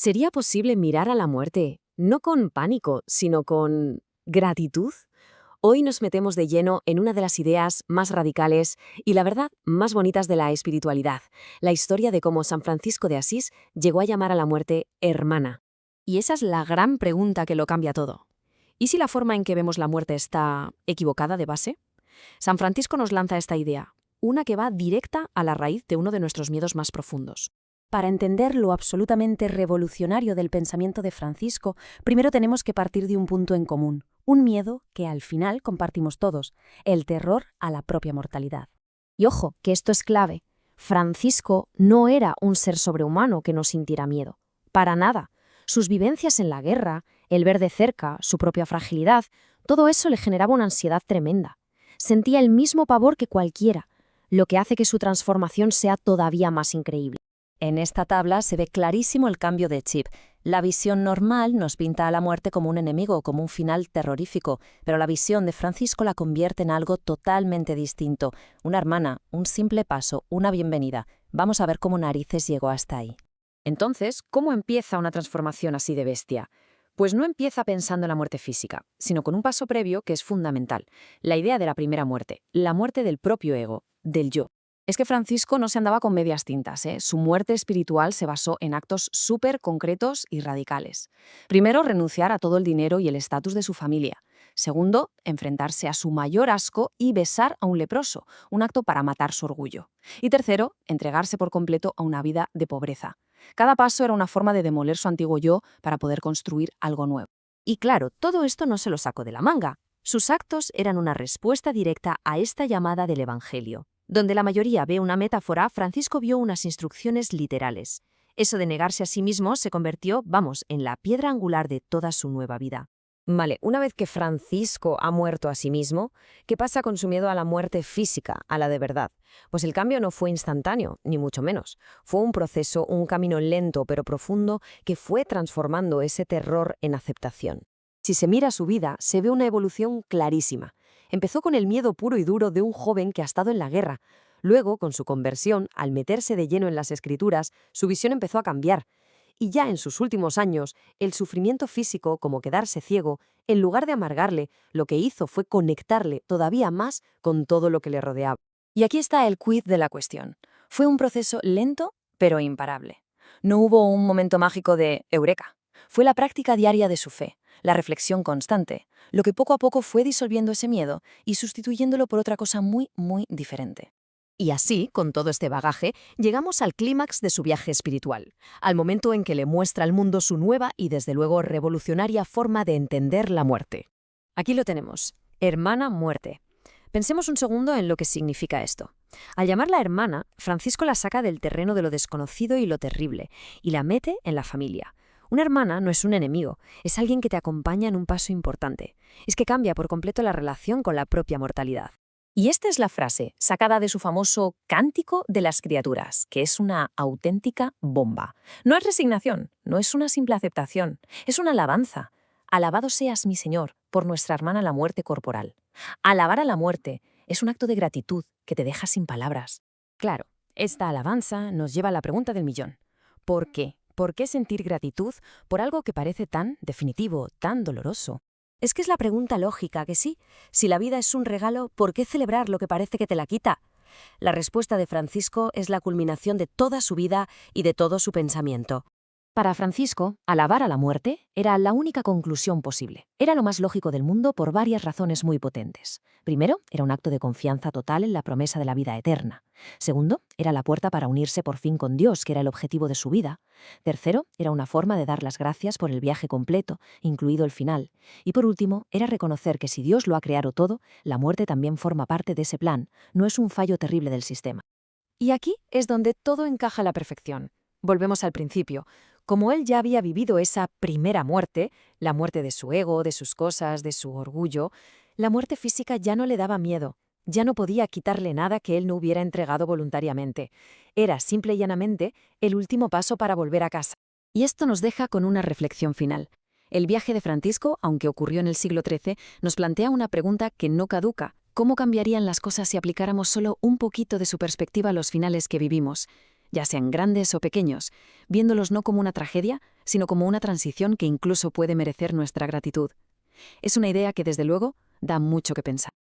¿Sería posible mirar a la muerte, no con pánico, sino con gratitud? Hoy nos metemos de lleno en una de las ideas más radicales y, la verdad, más bonitas de la espiritualidad, la historia de cómo San Francisco de Asís llegó a llamar a la muerte hermana. Y esa es la gran pregunta que lo cambia todo. ¿Y si la forma en que vemos la muerte está equivocada de base? San Francisco nos lanza esta idea, una que va directa a la raíz de uno de nuestros miedos más profundos. Para entender lo absolutamente revolucionario del pensamiento de Francisco, primero tenemos que partir de un punto en común, un miedo que al final compartimos todos, el terror a la propia mortalidad. Y ojo, que esto es clave. Francisco no era un ser sobrehumano que no sintiera miedo. Para nada. Sus vivencias en la guerra, el ver de cerca, su propia fragilidad, todo eso le generaba una ansiedad tremenda. Sentía el mismo pavor que cualquiera, lo que hace que su transformación sea todavía más increíble. En esta tabla se ve clarísimo el cambio de chip. La visión normal nos pinta a la muerte como un enemigo, como un final terrorífico, pero la visión de Francisco la convierte en algo totalmente distinto. Una hermana, un simple paso, una bienvenida. Vamos a ver cómo narices llegó hasta ahí. Entonces, ¿cómo empieza una transformación así de bestia? Pues no empieza pensando en la muerte física, sino con un paso previo que es fundamental, la idea de la primera muerte, la muerte del propio ego, del yo. Es que Francisco no se andaba con medias tintas, ¿eh? Su muerte espiritual se basó en actos súper concretos y radicales. Primero, renunciar a todo el dinero y el estatus de su familia. Segundo, enfrentarse a su mayor asco y besar a un leproso, un acto para matar su orgullo. Y tercero, entregarse por completo a una vida de pobreza. Cada paso era una forma de demoler su antiguo yo para poder construir algo nuevo. Y claro, todo esto no se lo sacó de la manga. Sus actos eran una respuesta directa a esta llamada del Evangelio. Donde la mayoría ve una metáfora, Francisco vio unas instrucciones literales. Eso de negarse a sí mismo se convirtió, en la piedra angular de toda su nueva vida. Vale, una vez que Francisco ha muerto a sí mismo, ¿qué pasa con su miedo a la muerte física, a la de verdad? Pues el cambio no fue instantáneo, ni mucho menos. Fue un proceso, un camino lento pero profundo que fue transformando ese terror en aceptación. Si se mira su vida, se ve una evolución clarísima. Empezó con el miedo puro y duro de un joven que ha estado en la guerra. Luego, con su conversión, al meterse de lleno en las escrituras, su visión empezó a cambiar. Y ya en sus últimos años, el sufrimiento físico, como quedarse ciego, en lugar de amargarle, lo que hizo fue conectarle todavía más con todo lo que le rodeaba. Y aquí está el quid de la cuestión. Fue un proceso lento, pero imparable. No hubo un momento mágico de eureka. Fue la práctica diaria de su fe, la reflexión constante, lo que poco a poco fue disolviendo ese miedo y sustituyéndolo por otra cosa muy, muy diferente. Y así, con todo este bagaje, llegamos al clímax de su viaje espiritual, al momento en que le muestra al mundo su nueva y desde luego revolucionaria forma de entender la muerte. Aquí lo tenemos, hermana muerte. Pensemos un segundo en lo que significa esto. Al llamarla hermana, Francisco la saca del terreno de lo desconocido y lo terrible, y la mete en la familia. Una hermana no es un enemigo, es alguien que te acompaña en un paso importante. Es que cambia por completo la relación con la propia mortalidad. Y esta es la frase, sacada de su famoso Cántico de las Criaturas, que es una auténtica bomba. No es resignación, no es una simple aceptación, es una alabanza. Alabado seas, mi Señor, por nuestra hermana la muerte corporal. Alabar a la muerte es un acto de gratitud que te deja sin palabras. Claro, esta alabanza nos lleva a la pregunta del millón. ¿Por qué? ¿Por qué sentir gratitud por algo que parece tan definitivo, tan doloroso? Es que es la pregunta lógica, que sí. Si la vida es un regalo, ¿por qué celebrar lo que parece que te la quita? La respuesta de Francisco es la culminación de toda su vida y de todo su pensamiento. Para Francisco, alabar a la muerte era la única conclusión posible. Era lo más lógico del mundo por varias razones muy potentes. Primero, era un acto de confianza total en la promesa de la vida eterna. Segundo, era la puerta para unirse por fin con Dios, que era el objetivo de su vida. Tercero, era una forma de dar las gracias por el viaje completo, incluido el final. Y por último, era reconocer que si Dios lo ha creado todo, la muerte también forma parte de ese plan, no es un fallo terrible del sistema. Y aquí es donde todo encaja a la perfección. Volvemos al principio. Como él ya había vivido esa primera muerte, la muerte de su ego, de sus cosas, de su orgullo, la muerte física ya no le daba miedo, ya no podía quitarle nada que él no hubiera entregado voluntariamente. Era simple y llanamente el último paso para volver a casa. Y esto nos deja con una reflexión final. El viaje de Francisco, aunque ocurrió en el siglo XIII, nos plantea una pregunta que no caduca. ¿Cómo cambiarían las cosas si aplicáramos solo un poquito de su perspectiva a los finales que vivimos? ya sean grandes o pequeños, viéndolos no como una tragedia, sino como una transición que incluso puede merecer nuestra gratitud. Es una idea que, desde luego, da mucho que pensar.